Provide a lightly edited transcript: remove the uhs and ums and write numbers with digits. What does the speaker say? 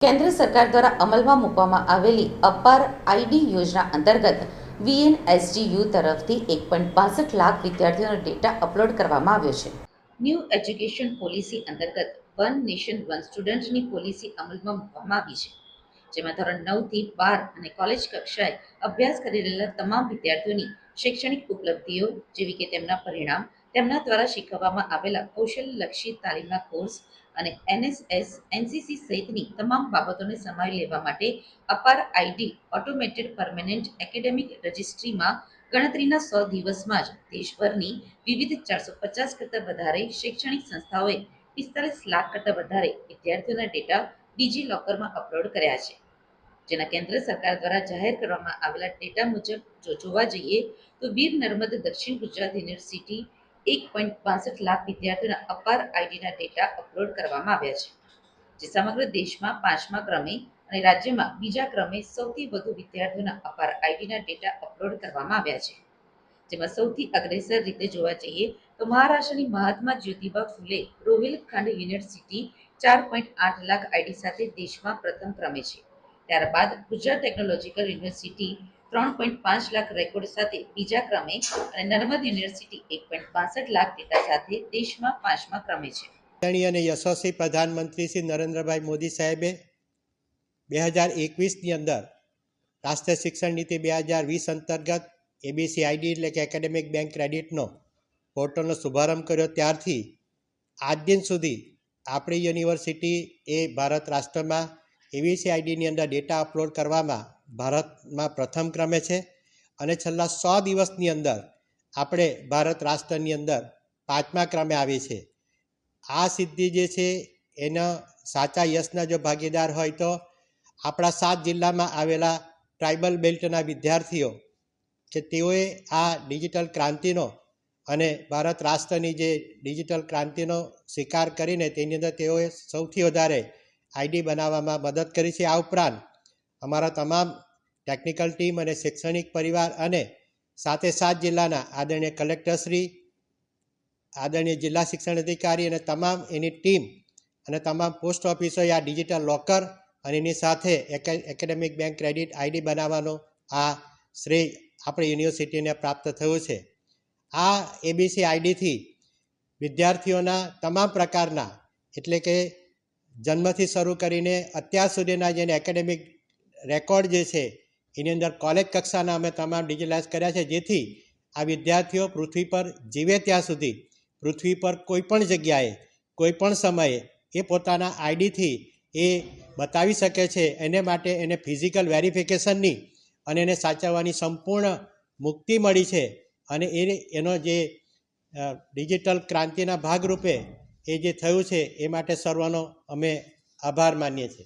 કેન્દ્ર સરકાર દ્વારા અમલમાં મૂકવામાં આવેલી અપાર આઈડી યોજના અંતર્ગત વીએનએસડીયુ તરફથી 1.62 લાખ વિદ્યાર્થીઓનો ડેટા અપલોડ કરવામાં આવ્યો છે. ન્યૂ એજ્યુકેશન પોલિસી અંતર્ગત વન નેશન વન સ્ટુડન્ટની પોલિસી અમલમાં મૂકવામાં આવી છે, જેમાં ધોરણ 9 થી 12 અને કોલેજ કક્ષાએ અભ્યાસ કરી રહેલા તમામ વિદ્યાર્થીઓની શૈક્ષણિક ઉપલબ્ધિઓ જેવી કે તેમના પરિણામ, તેમના દ્વારા શીખવવામાં આવેલા કૌશલ્યલક્ષી તાલીમના કોર્સ અને એનએસએસ, એનસીસી સહિતની તમામ બાબતોને સમાવી લેવા માટે અપાર આઈડી ઓટોમેટેડ પરમેનન્ટ એકેડેમિક રજિસ્ટ્રીમાં ગણતરીના 100 દિવસમાં જ દેશભરની વિવિધ 450 કરતાં વધારે શૈક્ષણિક સંસ્થાઓએ 45 લાખ કરતાં વધારે વિદ્યાર્થીઓના ડેટા ડિજીલોકરમાં અપલોડ કર્યા છે. જેના કેન્દ્ર સરકાર દ્વારા જાહેર કરવામાં આવેલા ડેટા મુજબ જો જોવા જઈએ તો વીર નર્મદ દક્ષિણ ગુજરાત યુનિવર્સિટી 1.62 લાખ વિદ્યાર્થીઓના અપાર આઈડીના ડેટા અપલોડ કરવામાં આવ્યા છે, જે સમગ્ર દેશમાં 5મા ક્રમે અને રાજ્યમાં બીજા ક્રમે સૌથી વધુ વિદ્યાર્થીઓના અપાર આઈડીના ડેટા અપલોડ કરવામાં આવ્યા છે. જેમાં સૌથી અગ્રેસર રીતે જોવા જઈએ તો મહારાષ્ટ્રની મહાત્મા જ્યોતિબા ફૂલે રોહિલખંડ યુનિવર્સિટી 4.8 લાખ આઈડી સાથે દેશમાં પ્રથમ ક્રમે છે. ત્યારબાદ Gujarat technological university 3.5 lakh record સાથે બીજા ક્રમે અને નર્મદ યુનિવર્સિટી 1.62 લાખ ડેટા સાથે દેશમાં 5મા ક્રમે છે. અને યશસ્વી પ્રધાનમંત્રી શ્રી નરેન્દ્રભાઈ મોદી સાહેબે 2021ની અંદર રાષ્ટ્રીય શિક્ષણ નીતિ 2020 અંતર્ગત એબીસીઆઈડી એટલે કે એકેડેમિક બેંક ક્રેડિટનો પોર્ટલનો શુભારંભ કર્યો. ત્યારથી આજ દિન સુધી આપણી યુનિવર્સિટી એ ભારત રાષ્ટ્રમાં એબીસીઆઈડીની અંદર ડેટા અપલોડ કરવામાં ભારતમાં પ્રથમ ક્રમે છે અને છેલ્લા 100 દિવસની અંદર આપણે ભારત રાષ્ટ્રની અંદર 5મા ક્રમે આવી છે. આ સિદ્ધિ જે છે એના સાચા યશના જો ભાગીદાર હોય તો આપણા 7 જિલ્લામાં આવેલા ટ્રાઇબલ બેલ્ટના વિદ્યાર્થીઓ કે તેઓએ આ ડિજિટલ ક્રાંતિનો અને ભારત રાષ્ટ્રની જે ડિજિટલ ક્રાંતિનો સ્વીકાર કરીને તેની અંદર તેઓએ સૌથી વધારે આઈડી બનાવવામાં મદદ કરી છે. આ ઉપરાંત અમારા તમામ ટેકનિકલ ટીમ અને શૈક્ષણિક પરિવાર અને સાથે 7 જિલ્લાના આદરણીય કલેક્ટરશ્રી, આદરણીય જિલ્લા શિક્ષણ અધિકારી અને તમામ એની ટીમ અને તમામ પોસ્ટ ઓફિસોએ આ ડિજિટલ લોકર અને એની સાથે એકેડેમિક બેંક ક્રેડિટ આઈડી બનાવવાનો આ શ્રેય આપણી યુનિવર્સિટીને પ્રાપ્ત થયું છે. આ એબીસી આઈડીથી વિદ્યાર્થીઓના તમામ પ્રકારના એટલે કે જન્મથી શરૂ કરીને અત્યાર સુધીના જેને એકેડેમિક રેકોર્ડ જે છે એની અંદર કોલેજ કક્ષાના અમે તમામ ડિજિટલાઇઝ કર્યા છે, જેથી આ વિદ્યાર્થીઓ પૃથ્વી પર જીવે ત્યાં સુધી પૃથ્વી પર કોઈ પણ જગ્યાએ કોઈ પણ સમયે એ પોતાના આઈડીથી એ બતાવી શકે છે. એને માટે એને ફિઝિકલ વેરિફિકેશનની અને એને સાચવવાની સંપૂર્ણ મુક્તિ મળી છે અને એનો જે ડિજિટલ ક્રાંતિના ભાગરૂપે એ જે થયું છે એ માટે સર્વનો અમે આભાર માનીએ છીએ.